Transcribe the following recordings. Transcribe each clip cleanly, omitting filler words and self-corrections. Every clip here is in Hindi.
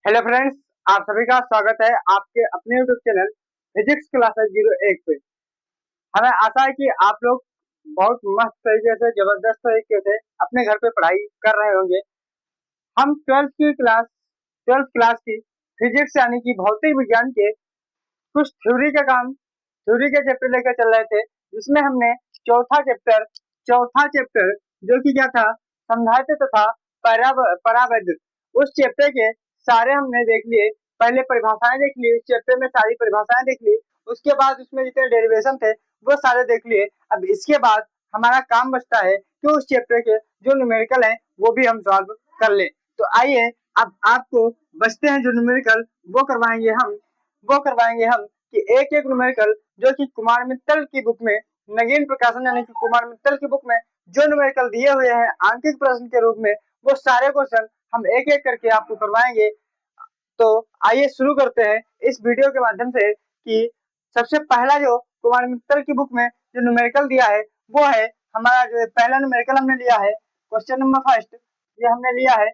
हेलो फ्रेंड्स, आप सभी का स्वागत है आपके अपने यूट्यूब चैनल फिजिक्स क्लासेस 01 पे। हमें आशा है कि आप लोग बहुत मस्त तरीके से, जबरदस्त तरीके से अपने घर पे पढ़ाई कर रहे होंगे। हम ट्वेल्थ क्लास की फिजिक्स यानी कि भौतिक विज्ञान के कुछ थ्योरी के चैप्टर लेकर चल रहे थे, जिसमें हमने चौथा चैप्टर जो कि क्या था, संधारित्र तथा परावैद्युत, उस चैप्टर के सारे हमने देख लिए। पहले परिभाषाएं देख ली, इस चैप्टर में सारी परिभाषाएं देख ली। उसके बाद उसमें जितने डेरिवेशन थे वो सारे देख लिए। अब इसके बाद हमारा काम बचता है कि उस चैप्टर के जो न्यूमेरिकल है वो भी हम सॉल्व कर ले। तो आइए, अब आपको बचते हैं जो न्यूमेरिकल वो करवाएंगे हम कि एक एक न्यूमेरिकल जो कि कुमार मित्तल की बुक में, नगीन प्रकाशन यानी कि कुमार मित्तल की बुक में जो न्यूमेरिकल दिए हुए हैं आंकिक प्रश्न के रूप में, वो सारे क्वेश्चन हम एक एक करके आपको करवाएंगे। तो आइए शुरू करते हैं इस वीडियो के माध्यम से कि सबसे पहला जो कुमार मित्तल की बुक में जो न्यूमेरिकल दिया है वो है हमारा, जो पहला न्यूमेरिकल हमने लिया है क्वेश्चन नंबर फर्स्ट, ये हमने लिया है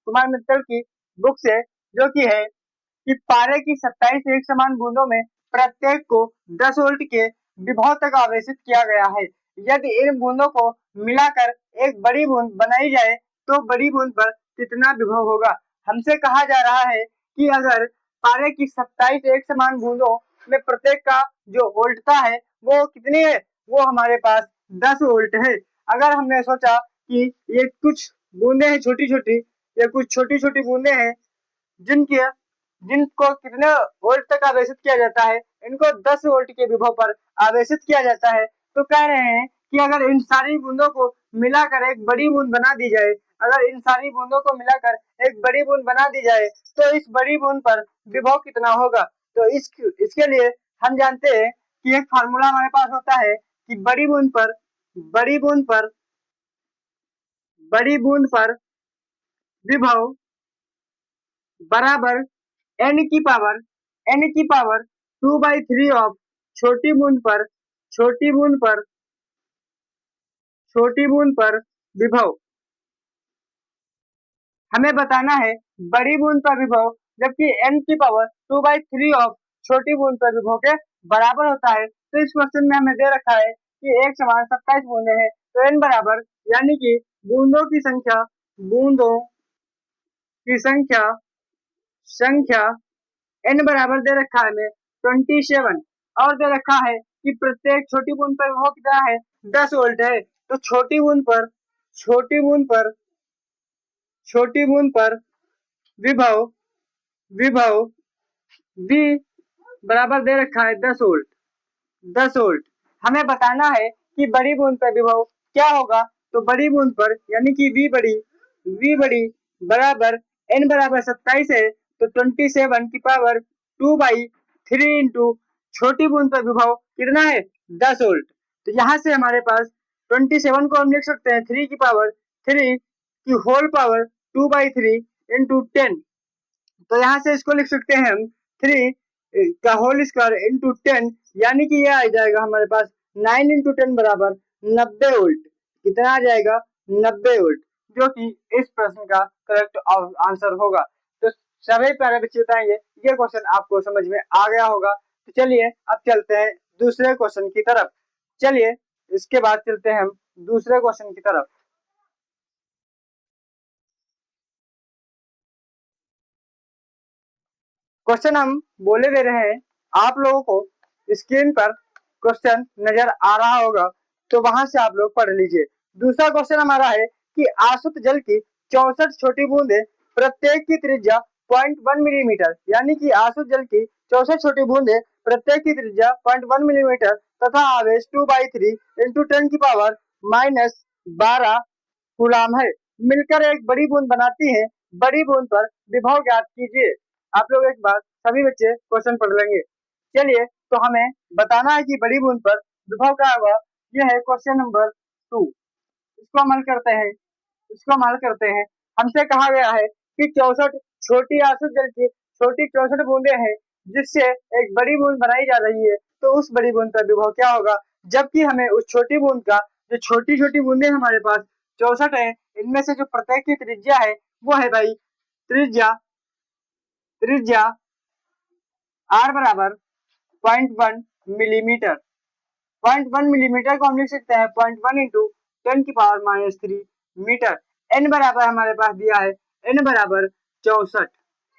कुमार मित्तल की बुक से, जो कि है कि पारे की 27 एक समान बूंदों में प्रत्येक को 10 वोल्ट के विभव तक आवेशित किया गया है। यदि इन बूंदों को मिलाकर एक बड़ी बूंद बनाई जाए तो बड़ी बूंद पर कितना विभव होगा। हमसे कहा जा रहा है कि अगर पारे की 27 एक समान बूंदों में प्रत्येक का जो वोल्टता है वो कितनी है, वो हमारे पास 10 वोल्ट है। अगर हमने सोचा कि ये कुछ बूंदे हैं छोटी छोटी, ये कुछ छोटी छोटी बूंदे हैं जिनके जिनको कितने वोल्ट तक आवेशित किया जाता है, इनको 10 वोल्ट के विभव पर आवेशित किया जाता है। तो कह रहे हैं कि अगर इन सारी बूंदों को मिलाकर एक बड़ी बूंद बना दी जाए, अगर इन सारी बूंदों को मिलाकर एक बड़ी बूंद बना दी जाए तो इस बड़ी बूंद पर विभव कितना होगा। तो इसके लिए हम जानते हैं कि एक फार्मूला हमारे पास होता है कि बड़ी बूंद पर विभव बराबर n की पावर 2/3 ऑफ छोटी बूंद पर विभव। हमें बताना है बड़ी बूंद पर विभव, जबकि n की पावर 2/3 ऑफ छोटी बूंद पर विभव के बराबर होता है। तो इस क्वेश्चन में हमें दे रखा है कि एक समान 27 बूंदे हैं, तो n बराबर यानी कि बूंदों की संख्या n बराबर दे रखा है हमें 27, और दे रखा है कि प्रत्येक छोटी बूंद पर विभव कितना है, 10 वोल्ट है। तो छोटी बूंद पर विभव V बराबर दे रखा है 10 वोल्ट। हमें बताना है कि बड़ी बूंद पर विभव क्या होगा। तो बड़ी बूंद पर यानी कि V बड़ी बराबर n बराबर 27 है, तो 27 की पावर 2/3 इंटू छोटी बूंद पर विभव कितना है, 10 वोल्ट। तो यहाँ से हमारे पास 27 को हम लिख सकते हैं 3 की पावर 3 की होल पावर 2/3 इंटू 10। तो यहाँ से इसको लिख सकते हैं हम 3 का होल स्क्वायर इंटू 10, यानी कि यह आ जाएगा हमारे पास 9 इंटू 10 बराबर 90 वोल्ट। कितना आ जाएगा, 90 वोल्ट, जो कि इस प्रश्न का करेक्ट आंसर होगा। तो सभी प्यारे बच्चे बताएंगे ये क्वेश्चन आपको समझ में आ गया होगा। तो चलिए अब चलते हैं दूसरे क्वेश्चन की तरफ। चलिए इसके बाद चलते हैं हम दूसरे क्वेश्चन की तरफ। क्वेश्चन हम बोले दे रहे हैं, आप लोगों को स्क्रीन पर क्वेश्चन नजर आ रहा होगा, तो वहां से आप लोग पढ़ लीजिए। दूसरा क्वेश्चन हमारा है कि आसुत जल की 64 छोटी बूंदे प्रत्येक की त्रिज्या 0.1 मिलीमीटर, यानी कि आसुत जल की 64 छोटी बूंदे प्रत्येक की त्रिज्या 0.1 मिलीमीटर तथा आवेश 2/3 इंटू 10 की पावर -12 कूलाम है, मिलकर एक बड़ी बूंद बनाती है। बड़ी बूंद पर विभव ज्ञात कीजिए। आप लोग एक बार सभी बच्चे क्वेश्चन पढ़ लेंगे। चलिए, तो हमें बताना है कि बड़ी बूंद पर विभव क्या होगा। यह है क्वेश्चन नंबर 2। इसको हम हल करते हैं। हमसे कहा गया है कि 64 छोटी आसुत जल की छोटी 64 बूंदे हैं, जिससे एक बड़ी बूंद बनाई जा रही है। तो उस बड़ी बूंद का विभव क्या होगा, जबकि हमें उस छोटी बूंद का, जो छोटी छोटी बूंदे हमारे पास 64 है, इनमें से जो प्रत्येक की त्रिज्या है वो है भाई त्रिज्या त्रिज्या r बराबर 0.1 मिलीमीटर। 0.1 मिलीमीटर को हम लिख सकते हैं 0.1 इंटू 10⁻³ मीटर। n बराबर हमारे पास दिया है n बराबर 64,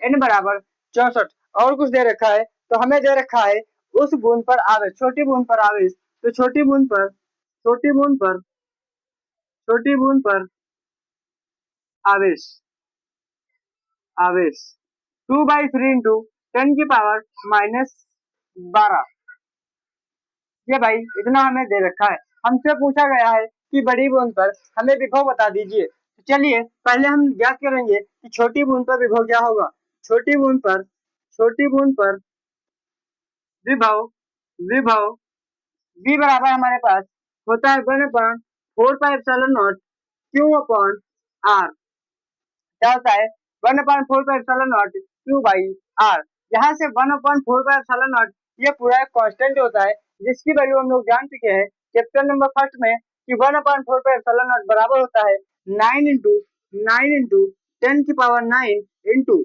n बराबर 64। और कुछ दे रखा है, तो हमें दे रखा है उस बूंद पर आवेश, छोटी बूंद पर आवेश, तो छोटी बूंद पर आवेश आवेश 2/3 इंटू 10⁻⁻12। ये भाई इतना हमें दे रखा है। हमसे पूछा गया है कि बड़ी बूंद पर हमें विभव बता दीजिए। तो चलिए पहले हम ज्ञात करेंगे कि छोटी बूंद पर विभव क्या होगा। छोटी बूंद पर विभव विभव v बराबर हमारे पास होता है 1/4πε0 q अपॉन r। क्या होता है 1/4πε0 q बाई r। यहाँ से 1/4πε0 ये पूरा एक कांस्टेंट होता है जिसकी वैल्यू हम लोग जान चुके हैं चैप्टर नंबर फर्स्ट में कि 1/4πε0 बराबर होता है 9 इंटू 10⁹ इंटू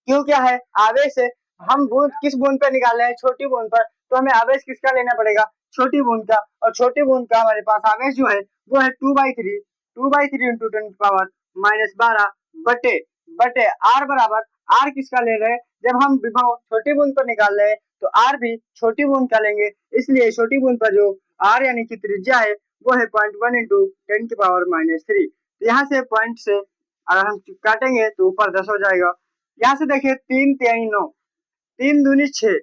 क्यों क्या है आवेश है। हम बूंद किस बूंद पर निकाल रहे हैं, छोटी बूंद पर, तो हमें आवेश किसका लेना पड़ेगा, छोटी बूंद का। और छोटी बूंद का हमारे पास आवेश जो है वो है 2/3 इंटू 10⁻12 बटे बटे r बराबर r किसका ले रहे हैं, जब हम विभव छोटी बूंद पर निकाल रहे हैं तो r भी छोटी बूंद का लेंगे, इसलिए छोटी बूंद पर जो r यानी कि त्रिज्या है वो है 0.1 इंटू 10⁻³ तो यहाँ से पॉइंट से अगर हम काटेंगे तो ऊपर 10 हो जाएगा। यहाँ से देखिए 3 3 9, 3 दूनी 6,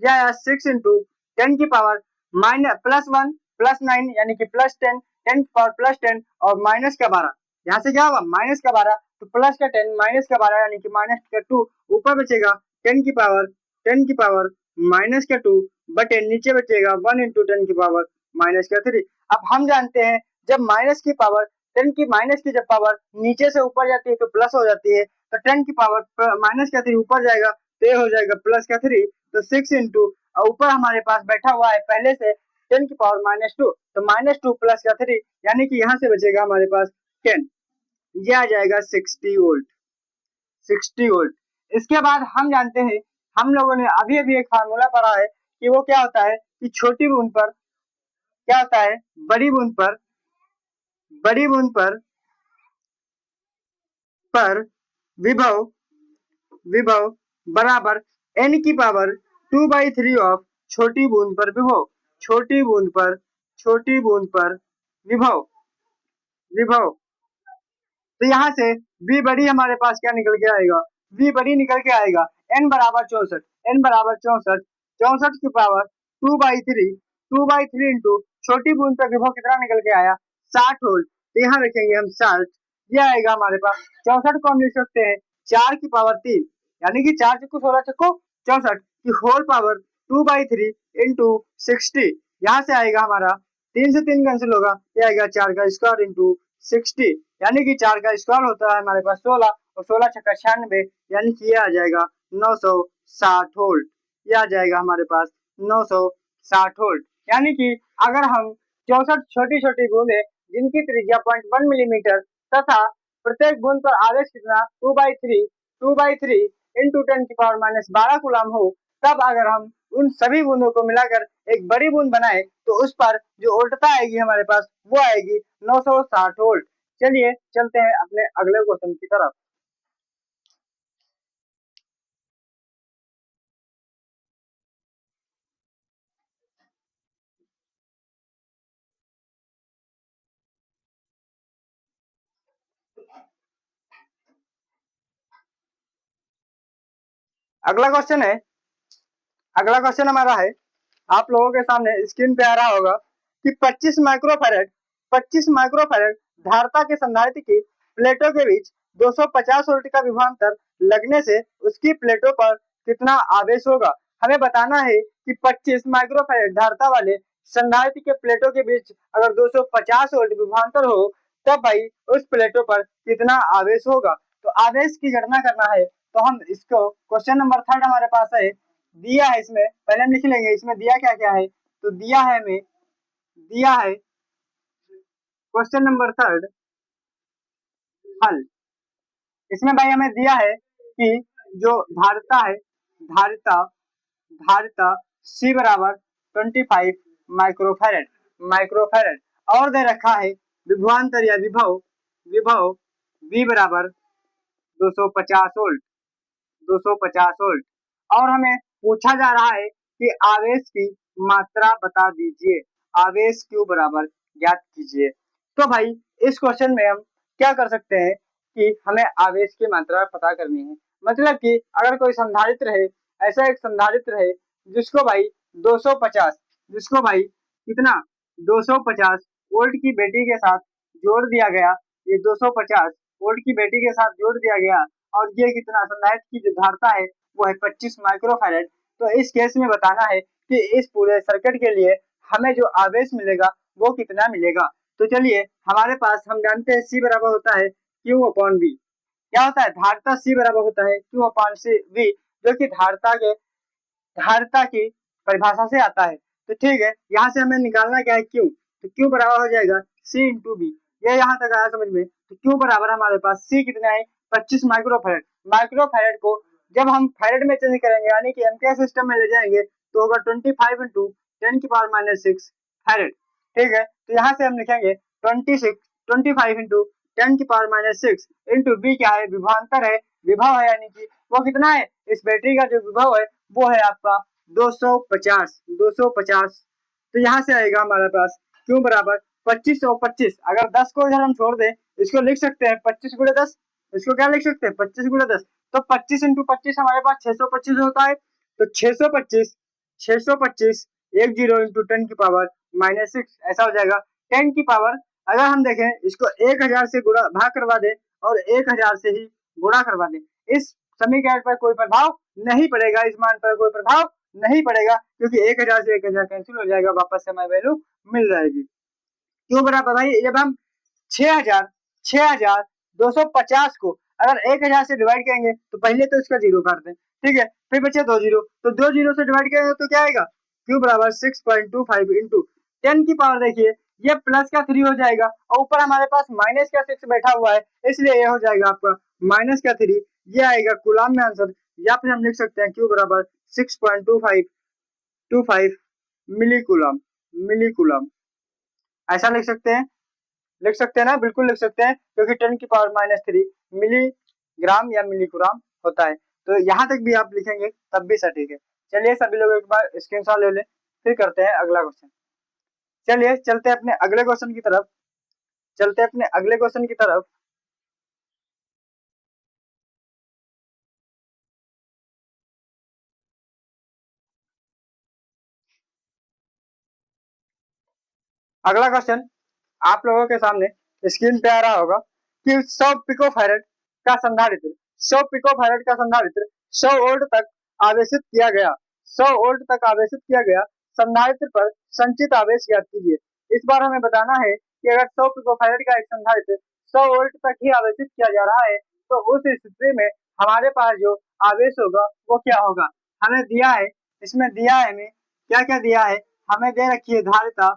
या 6 इंटू 10⁻⁻+1 +9 यानी कि +10, 10⁻+10 और माइनस का 12। यहाँ से क्या होगा माइनस का 12, तो प्लस का 10 माइनस का 12 यानी कि माइनस का 2, ऊपर बचेगा 10⁻⁻2 बटे नीचे बचेगा 1 इंटू 10⁻⁻3। अब हम जानते हैं जब माइनस की जब पावर नीचे से ऊपर जाती है तो प्लस हो जाती है, तो 10⁻⁻3 ऊपर जाएगा तो ये हो जाएगा +3, तो 6 इंटू ऊपर हमारे पास बैठा हुआ है पहले से 10⁻⁻2, तो -2 +3 यानी कि यहाँ से बचेगा हमारे पास 10, ये आ जाएगा 60 वोल्ट। इसके बाद हम जानते हैं, हम लोगों ने अभी अभी एक फार्मूला पढ़ा है कि वो क्या होता है कि छोटी बूंद पर क्या होता है, बड़ी बूंद पर विभव बराबर n की पावर 2/3 ऑफ छोटी बूंद पर विभव। छोटी बूंद पर विभव तो यहाँ से v बड़ी हमारे पास क्या निकल के आएगा, v बड़ी निकल के आएगा n बराबर 64 की पावर 2/3 इंटू छोटी बूंद पर विभव कितना निकल के आया 60 वोल्ट। तो यहाँ रखेंगे हम 60, ये आएगा हमारे पास 64 को हम लिख सकते हैं 4 की पावर 3 यानी कि 4 चक्कू 16 चक्कू 64 की होल पावर 2/3 इंटू 60। यहाँ से आएगा हमारा 3 से 3 कैंसिल होगा, ये आएगा 4 का स्क्वायर इंटू 60 यानी कि 4 का स्क्वायर होता है हमारे पास 16 और 16 छक्का 96 यानी कि ये आ जाएगा 960 वोल्ट। ये आ जाएगा हमारे पास 960 वोल्ट। यानी कि अगर हम 64 छोटी छोटी बूंदें जिनकी त्रिज्या 0.1 मिलीमीटर तथा प्रत्येक बूंद पर आवेश कितना 2/3 इंटू 10⁻⁻12 कूलम हो, तब अगर हम उन सभी बूंदों को मिलाकर एक बड़ी बूंद बनाए तो उस पर जो वोल्टता आएगी हमारे पास वो आएगी 960 वोल्ट। चलिए चलते हैं अपने अगले क्वेश्चन की तरफ। अगला क्वेश्चन हमारा है, आप लोगों के सामने स्क्रीन पे आ रहा होगा कि 25 माइक्रोफैरड धारता के संधारित्र की प्लेटों के बीच 250 वोल्ट का विभवांतर लगने से उसकी प्लेटों पर कितना आवेश होगा। हमें बताना है कि 25 माइक्रोफैरड धारता वाले संधारित्र के प्लेटों के बीच अगर 250 वोल्ट विभवांतर हो तब भाई उस प्लेटों पर कितना आवेश होगा। तो आवेश की गणना करना है, तो हम इसको क्वेश्चन नंबर 3 हमारे पास है, दिया है, इसमें पहले हम लिख लेंगे इसमें दिया क्या क्या है। तो दिया है क्वेश्चन नंबर 3 हल। इसमें भाई हमें दिया है कि जो धारिता है, धारिता धारिता C बराबर 25 माइक्रोफैरड, माइक्रोफैरड। और दे रखा है विभवांतर या विभव, विभव V बराबर 250 वोल्ट, 250 वोल्ट। और हमें पूछा जा रहा है कि आवेश की मात्रा बता दीजिए, आवेश Q बराबर ज्ञात कीजिए। तो भाई इस क्वेश्चन में हम क्या कर सकते हैं कि हमें आवेश की मात्रा पता करनी है। मतलब कि अगर कोई संधारित्र है, ऐसा एक संधारित्र है जिसको भाई 250, जिसको भाई कितना 250 वोल्ट की बैटरी के साथ जोड़ दिया गया, ये 250 वोल्ट की बैटरी के साथ जोड़ दिया गया, और ये कितना संधारित्र की जो धारिता है वो है 25 माइक्रोफैरड। तो इस केस में बताना है कि इस पूरे सर्किट के लिए हमें जो आवेश मिलेगा वो कितना मिलेगा। तो चलिए हमारे पास हम जानते हैं C बराबर होता है Q अपॉन V। क्या होता है, धारिता C बराबर होता है Q अपॉन V, जो कि धारिता की परिभाषा से आता है। तो ठीक है, यहाँ से हमें निकालना क्या है Q, तो Q बराबर हो जाएगा C इंटू बी। ये यहाँ तक आया समझ में। तो Q बराबर हमारे पास C कितना है 25 माइक्रोफैरड। माइक्रोफैरड को जब हम फैरड में चेंज करेंगे यानी कि एम्पियर सिस्टम में ले जाएंगे तो होगा 25 इंटू 10 की पावर माइनस 6 फैरड। ठीक है, तो यहाँ से हम लिखेंगे 25 इंटू 10 की पावर माइनस 6 इंटू बी क्या है, विभवांतर है, विभव है, यानी कि वो कितना है, इस बैटरी का जो विभव है वो है आपका 250, 250। तो यहाँ से आएगा हमारे पास Q बराबर 25 और 25। अगर 10 को इधर हम छोड़ दें, इसको लिख सकते हैं 25 गुणे 10, इसको क्या लिख सकते हैं 25 गुणे 10। तो 25 इंटू 25 हमारे पास 625 होता है। तो 625 625 एक जीरो इंटू 10 की पावर माइनस 6 ऐसा हो जाएगा। 10 की पावर अगर हम देखें इसको 1000 से गुणा भाग करवा दे और 1000 से ही गुणा करवा दे, इस समीकरण पर कोई प्रभाव नहीं पड़ेगा, इस मान पर कोई प्रभाव नहीं पड़ेगा, क्योंकि 1000 से 1000 कैंसिल हो जाएगा, वापस से हमें वैल्यू मिल जाएगी। क्यों बराबर भाई, जब हम 6250 को अगर 1000 से डिवाइड करेंगे तो पहले तो इसका जीरो काट दें, ठीक है, फिर बचे 2 जीरो, तो 2 जीरो से डिवाइड करेंगे तो क्या आएगा, Q बराबर 6.25 इंटू 10 की पावर, देखिए ये प्लस का 3 हो जाएगा और ऊपर हमारे पास माइनस का 6 बैठा हुआ है, इसलिए ये हो जाएगा आपका माइनस का 3। ये आएगा कूलम में आंसर, या फिर हम लिख सकते हैं Q बराबर 6.25 मिली कूलम, मिली कूलम ऐसा लिख सकते हैं, लिख सकते हैं ना, बिल्कुल लिख सकते हैं, क्योंकि 10 की पावर माइनस 3 मिलीग्राम या मिलीकुराम होता है। तो यहाँ तक भी आप लिखेंगे तब भी सटीक है। चलिए सभी लोग एक बार स्क्रीनशॉट ले लें, फिर करते हैं अगला क्वेश्चन। चलिए चलते हैं अपने अगले क्वेश्चन की तरफ, चलते हैं अपने अगले क्वेश्चन की तरफ। अगला क्वेश्चन आप लोगों के सामने स्क्रीन पे आ रहा होगा कि 100 पिकोफैरड का संधारित्र, 100 पिकोफैरड का संधारित्र 100 वोल्ट तक आवेशित किया गया, 100 वोल्ट तक आवेशित किया गया संधारित्र पर संचित आवेश ज्ञात कीजिए। इस बार हमें बताना है कि अगर 100 पिकोफैरड का एक संधारित्र 100 वोल्ट तक ही आवेशित किया जा रहा है तो उस स्थिति में हमारे पास जो आवेश होगा वो क्या होगा। हमें दिया है, इसमें दिया है, हमें क्या क्या दिया है, हमें दे रखी है धारिता,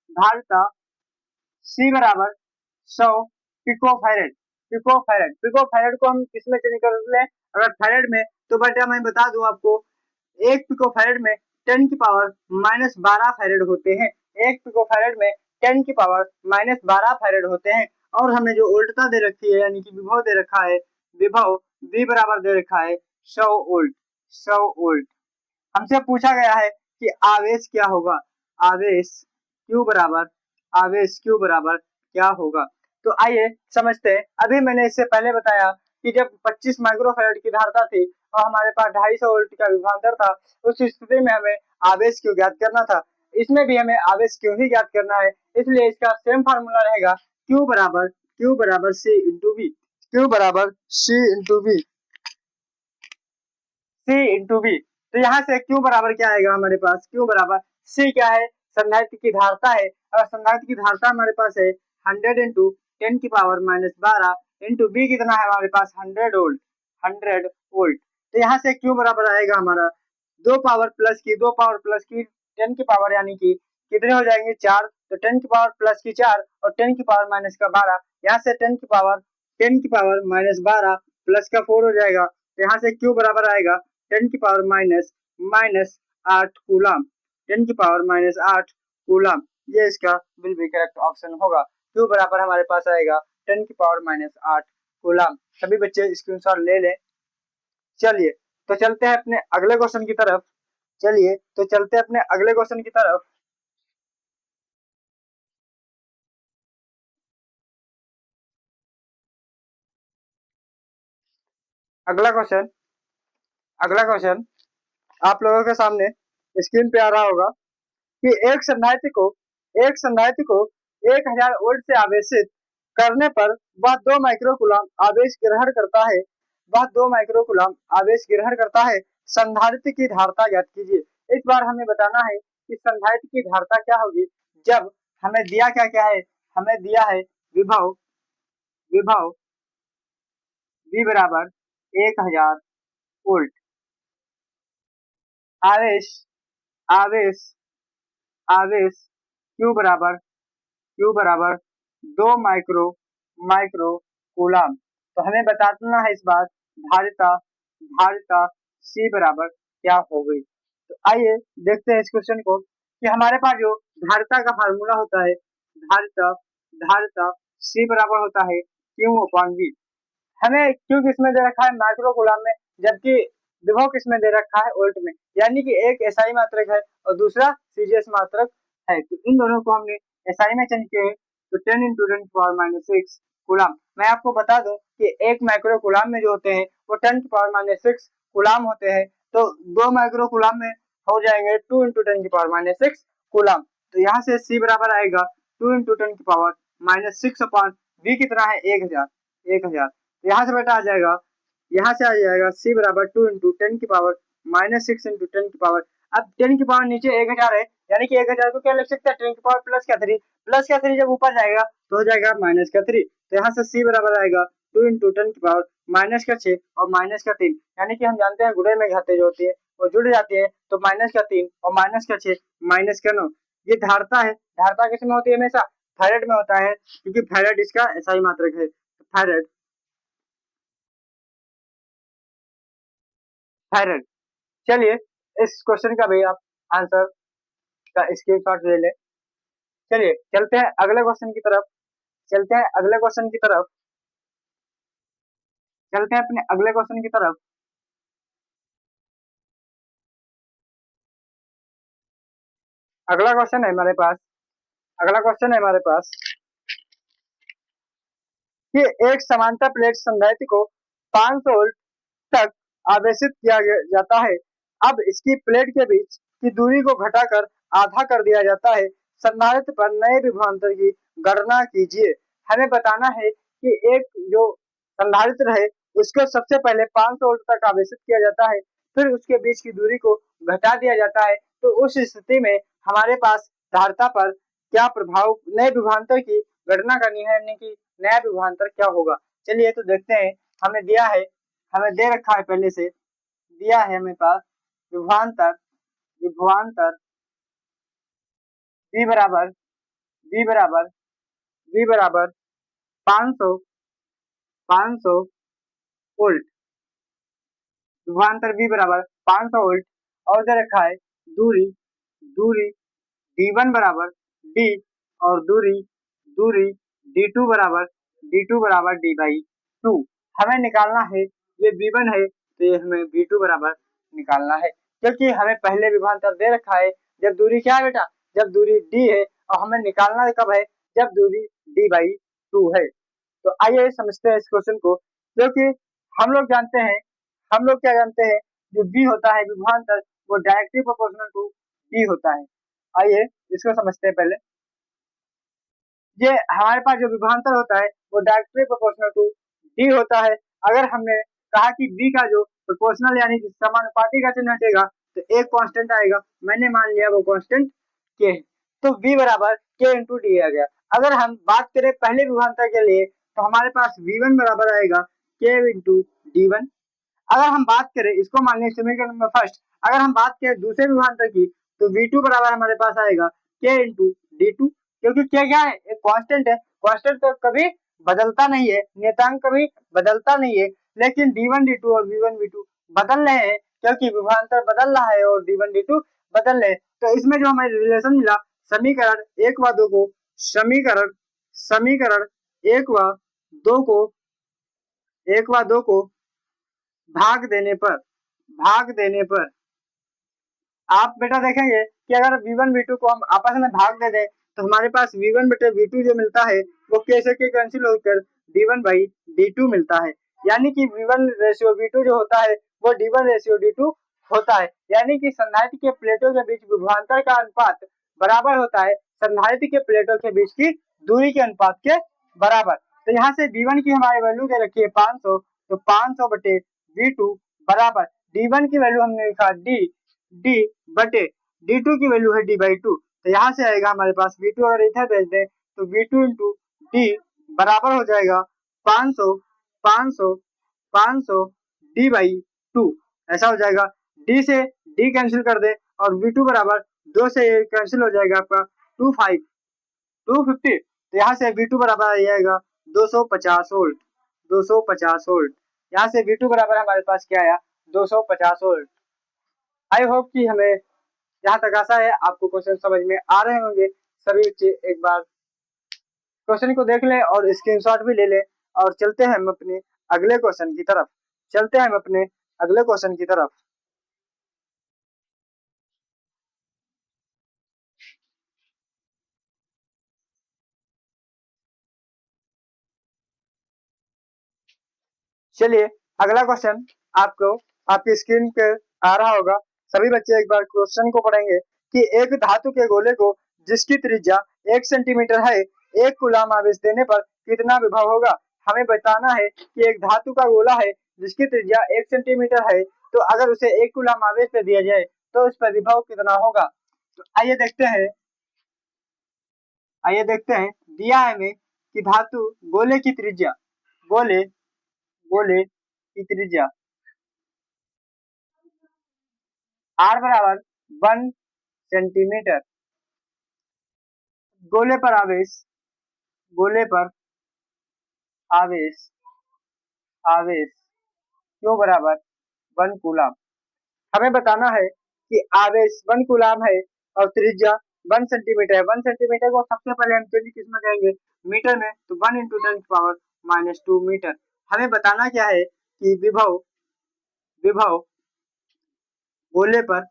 धारिता C बराबर 100 पिकोफैरड, पिकोफैरड, पिकोफैरड को हम किसमें चेंज कर ले, अगर फैरड में, तो बेटा मैं बता दूं आपको, एक पिकोफैरड में 10 की पावर माइनस 12 फैरड होते हैं, एक पिकोफैरड में 10 की पावर माइनस 12 फैरड होते हैं। और हमें जो उल्टा दे रखी है यानी कि विभव दे रखा है, विभव V बराबर दे रखा है 100 वोल्ट, 100 वोल्ट। हमसे पूछा गया है कि आवेश क्या होगा, आवेश Q बराबर, आवेश Q बराबर क्या होगा। तो आइए समझते हैं। अभी मैंने इससे पहले बताया कि जब 25 माइक्रोफैरड की धारिता थी और हमारे पास 250 वोल्ट का विभवांतर था, उस स्थिति में हमें आवेश Q ज्ञात करना था। इसमें भी हमें आवेश Q ही ज्ञात करना है, इसलिए इसका सेम फार्मूला रहेगा Q बराबर C इंटू V, Q बराबर C into V, C into V। तो यहाँ से Q बराबर क्या आएगा हमारे पास, Q बराबर C क्या है, संधारित्र की धारिता है, और संधारित्र की धारिता हमारे पास है 100 इंटू 10 की पावर माइनस 12 इंटू B कितना है हमारे पास 100 वोल्ट, 100 वोल्ट। तो यहाँ से Q बराबर आएगा हमारा 2 पावर प्लस की 10 की पावर यानी कि कितने हो जाएंगे 4, तो 10 की पावर प्लस की 4 और 10 की पावर माइनस का 12, यहाँ से 10 की पावर माइनस 12 प्लस का 4 हो जाएगा, तो यहाँ से Q बराबर आएगा 10 की पावर माइनस माइनस 8 कूलम, 10 की पावर माइनस 8 कूलम, ये इसका विल बी करेक्ट ऑप्शन होगा। Q बराबर हमारे पास आएगा 10 की पावर माइनस 8 कूलम। सभी बच्चे स्क्रीनशॉट ले लें। चलिए तो चलते हैं अपने अगले क्वेश्चन की तरफ। चलिए तो चलते हैं अपने अगले क्वेश्चन की तरफ। अगला क्वेश्चन आप लोगों के सामने स्क्रीन पे आ रहा होगा कि एक संधारित्र को 1000 वोल्ट से आवेशित करने पर वह 2 माइक्रोकूलम आवेश ग्रहण करता है। वह 2 माइक्रोकूलम आवेश ग्रहण करता है। संधारित्र की धारिता ज्ञात कीजिए। इस बार हमें बताना है कि संधारित्र की धारिता क्या होगी। जब हमें दिया क्या क्या है, हमें दिया है विभव विभव V बराबर 1000 वोल्ट, आवेश आवेश आवेश Q बराबर 2 माइक्रो कूलम। तो हमें बताना है इस बार धारिता धारिता C बराबर क्या हो गई। तो आइए देखते हैं इस क्वेश्चन को कि हमारे पास जो धारिता का फार्मूला होता है, धारिता धारिता C बराबर होता है Q/V। हमें Q किसमें दे रखा है, माइक्रो कूलम में, जबकि विभव किसमें दे रखा है, वोल्ट में। यानी कि एक एसआई मात्रक है और दूसरा सीजीएस मात्रक है। तो इन दोनों को हमने एसआई में चेंज किए तो 10 × 10⁻⁶ कूलम। मैं आपको बता दूं कि एक माइक्रो कूलम में जो होते हैं वो 10⁻⁶ कूलम होते हैं। तो 2 माइक्रो कूलम में हो जाएंगे 2 × 10⁻⁶ कूलम। तो यहाँ से C बराबर आएगा 2 × 10⁻⁶ V कितना है 1000। यहाँ से बेटा आ जाएगा, यहाँ से आ जाएगा C बराबर 2 × 10⁻⁻6 × 10 की पावर। अब 10 की पावर नीचे 1000 है, यानी कि 1000 को क्या लिख सकते हैं 10 की पावर प्लस का 3 जब ऊपर जाएगा तो हो जाएगा -3। तो यहाँ से C बराबर आएगा 2 × 10 की पावर -6 और -3। यानी कि हम जानते हैं गुणे में घाते जो होती है वो जुड़ जाती है, तो -3 और -6 -9। ये धारिता है। धारिता किसमें होती है, हमेशा फैरेड में होता है, क्योंकि फैरेड इसका एसआई मात्रक है। Farad farad. चलिए इस क्वेश्चन का भी आप आंसर का स्क्रीनशॉट ले लें। चलिए चलते हैं अगले क्वेश्चन की तरफ। चलते हैं अगले क्वेश्चन की तरफ। चलते हैं अपने अगले क्वेश्चन की तरफ। अगला क्वेश्चन है हमारे पास अगला क्वेश्चन है हमारे पास कि एक समांतर प्लेट संधारित्र को 500 वोल्ट तक आवेशित किया जाता है। अब इसकी प्लेट के बीच की दूरी को घटाकर आधा कर दिया जाता है। संधारित्र पर नए विभवांतर की गणना कीजिए। हमें बताना है कि एक जो संधारित्र है उसको सबसे पहले 500 वोल्ट तक आवेशित किया जाता है, फिर उसके बीच की दूरी को घटा दिया जाता है। तो उस स्थिति में हमारे पास धारिता पर क्या प्रभाव, नए विभवांतर की गणना करनी है, यानी कि नया विभवांतर क्या होगा। चलिए तो देखते हैं। हमें दिया है, हमें दे रखा है, पहले से दिया है हमें पास विभवांतर विभवांतर V बराबर V बराबर V बराबर 500 वोल्ट। विभवांतर V बराबर 500 वोल्ट और दे रखा है दूरी दूरी D1 बराबर D और दूरी दूरी D2 बराबर D/2। हमें निकालना है, ये V1 है तो ये हमें V2 बराबर निकालना है, क्योंकि हमें पहले विभवांतर दे रखा है। जब दूरी क्या है बेटा, जब दूरी D है और हमें निकालना कब है, जब दूरी D/2 है। तो आइए समझते हैं इस क्वेश्चन को, क्योंकि हम लोग क्या जानते हैं, जो B होता है विभवांतर वो डायरेक्टली प्रोपोर्शनल टू D होता है। आइए इसको समझते हैं पहले। ये हमारे पास जो विभवांतर होता है वो डायरेक्टली प्रोपोर्शनल टू D होता है। अगर हमने कहा कि B का जो प्रोपोर्शनल यानी कि समानुपाती का चिन्ह हटेगा तो एक कांस्टेंट आएगा। मैंने मान लिया वो कांस्टेंट K है, तो V बराबर K × D आ गया। अगर हम बात करें पहले विभवांतर के लिए तो हमारे पास V1 बराबर आएगा K × D1। अगर हम बात करें, इसको मान लिया समीकरण नंबर फर्स्ट, अगर हम बात करें दूसरे विभवांतर की तो V2 बराबर हमारे पास आएगा K × D2, क्योंकि K क्या है, एक कांस्टेंट है। कांस्टेंट तो कभी बदलता नहीं है, नियतांक कभी बदलता नहीं है, लेकिन D1 D2 और V1 V2 बदल रहे हैं क्योंकि विभवांतर बदल रहा है और D1 D2 बदल रहे हैं। तो इसमें जो हमें रिलेशन मिला समीकरण 1 व 2 को समीकरण 1 व 2 को भाग देने पर आप बेटा देखेंगे कि अगर V1 V2 को हम आपस में भाग दे दें तो हमारे पास V1 बटे V2 जो मिलता है वो कैसे के कैंसिल होकर D1 बाई D2 मिलता है। यानी कि V1 रेशियो V2 जो होता है वो D1 रेशियो D2 होता है। यानी कि संधारित्र के प्लेटों के बीच विभवांतर का अनुपात बराबर होता है संधारित्र के प्लेटों के बीच की दूरी के अनुपात के बराबर। तो यहाँ से V1 की हमारी वैल्यू दे रखी है 500, तो 500 बटे V2 बराबर D1 की वैल्यू हमने लिखा D बटे D2 की वैल्यू है D/2। तो यहाँ से आएगा हमारे पास V2 और इधर भेज दें तो V2 इंटू D बराबर हो जाएगा 500 D/2। ऐसा हो जाएगा। D से D कैंसिल कर दे और V2 बराबर 2 से कैंसिल हो जाएगा आपका 250। तो यहाँ से V2 बराबर आ जाएगा 250 वोल्ट। यहाँ से V2 बराबर हमारे पास क्या आया 250 वोल्ट। आई होप कि हमें यहाँ तक आशा है आपको क्वेश्चन समझ में आ रहे होंगे। सभी बच्चे एक बार क्वेश्चन को देख लें और स्क्रीनशॉट भी ले लें और चलते हैं हम अपने अगले क्वेश्चन की तरफ। चलिए अगला क्वेश्चन आपको आपकी स्क्रीन पे आ रहा होगा। सभी बच्चे एक बार क्वेश्चन को पढ़ेंगे कि एक धातु के गोले को जिसकी त्रिज्या 1 सेंटीमीटर है 1 कूलम आवेश देने पर कितना विभव होगा। हमें बताना है कि एक धातु का गोला है जिसकी त्रिज्या 1 सेंटीमीटर है, तो अगर उसे 1 कूलम आवेश दे दिया जाए तो उस पर विभव कितना होगा। तो आइए देखते हैं दिया है हमें कि धातु गोले की त्रिज्या R बराबर 1 सेंटीमीटर, गोले पर आवेश Q बराबर 1 कूलम। हमें बताना है कि आवेश 1 कूलम है और त्रिज्या 1 सेंटीमीटर है। 1 सेंटीमीटर को सबसे पहले हम चेंज किस में करेंगे मीटर में, तो 1 इंटू 10⁻⁻2 मीटर। हमें बताना क्या है कि विभव गोले पर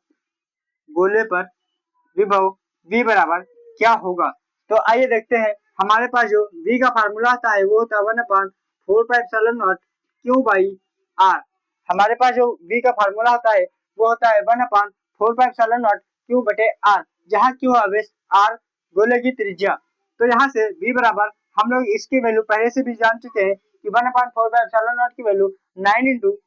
विभव V बराबर क्या होगा। तो आइए देखते हैं। हमारे पास जो V का फार्मूला आता है वो होता है 1/4πε0 Q/R। हमारे पास जो V का फार्मूला होता है वो होता है 1/4πε0 Q/R, जहाँ Q आवेश R गोले की त्रिज्या। तो यहाँ से V बराबर हम लोग इसकी वैल्यू पहले से भी जान चुके हैं कि 1/4πε0 की वैल्यू 9 इंटू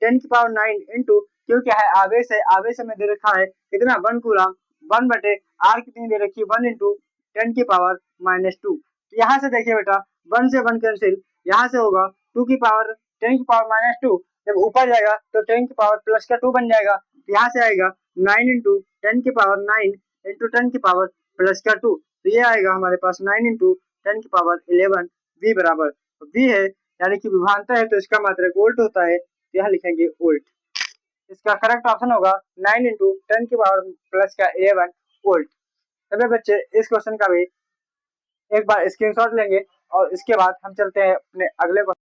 10⁹ इंटू Q क्या है आवेश है। आवेश हमें दे रखा है कितना 1 कूलम, 1 बटे R कितनी दे रखी है 1 इंटू 10⁻²। तो यहाँ से देखिए बेटा 1 से 1 कैंसिल, यहाँ से होगा 10⁻²। जब ऊपर जाएगा तो 10⁻+2 बन जाएगा। तो यहाँ से आएगा 9 इंटू 10⁻9 इंटू 10⁻+2। तो ये आएगा हमारे पास 9 इंटू 10⁻11 V बराबर V है, यानी कि विभवांतर है तो इसका मात्रक वोल्ट होता है। तो यहाँ लिखेंगे वोल्ट। इसका करेक्ट ऑप्शन होगा 9 इंटू 10⁻11 वोल्ट। सभी बच्चे इस क्वेश्चन का भी एक बार स्क्रीनशॉट लेंगे और इसके बाद हम चलते हैं अपने अगले क्वेश्चन